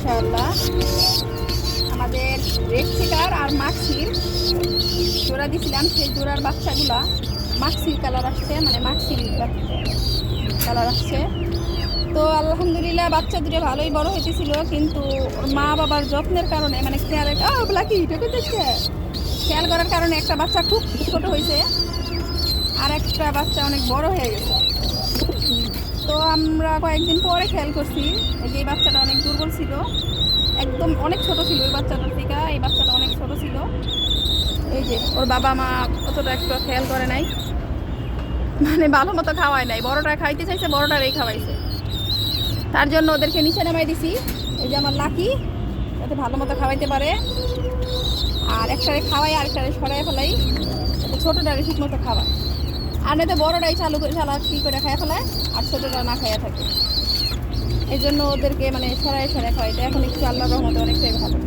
মাশাআল্লাহ। আমাদের red cheater আর মাক্সির জোড়া দিছিলাম, সেই জোড়ার বাচ্চাগুলা মাক্সির কালার আসছে, মানে মাক্সির কালার আসছে। তো আলহামদুলিল্লাহ বাচ্চা দুটো ভালোই বড় হইতেছিল, কিন্তু ওর মা বাবার যত্নের কারণে মানে খেয়াল করার কারণে একটা বাচ্চা খুব ছোট হয়েছে আর একটা বাচ্চা অনেক বড় হয়ে গেছে। তো আমরা কয়েকদিন পরে খেয়াল করছি যে এই বাচ্চাটা অনেক দুর্বল ছিল, একদম অনেক ছোট ছিল ওই বাচ্চাটার থেকে, এই বাচ্চাটা অনেক ছোট ছিল। এই যে ওর বাবা মা অতটা একটু খেয়াল করে নাই, মানে ভালো মতো খাওয়ায় নাই, বড়টা খাইতে চাইছে বড়টারই খাওয়াইছে, তার জন্য ওদেরকে নিচে নামাই দিছি। এই যে আমার লাকি, যাতে ভালো মতো খাওয়াইতে পারে, আর একটারে খাওয়াই আর একটারে সরাই ফেলাই, যাতে ছোটোটারে ঠিক মতো খাওয়ায়, আর নয়তো বড়টাই চালাকি করে খাইয়া ফেলায় আর ছোটোটা না খাইয়া থাকে। এই জন্য ওদেরকে মানে সরাই খাওয়াইতে এখন একটু আল্লাহর রহমতে অনেকটাই ভালো।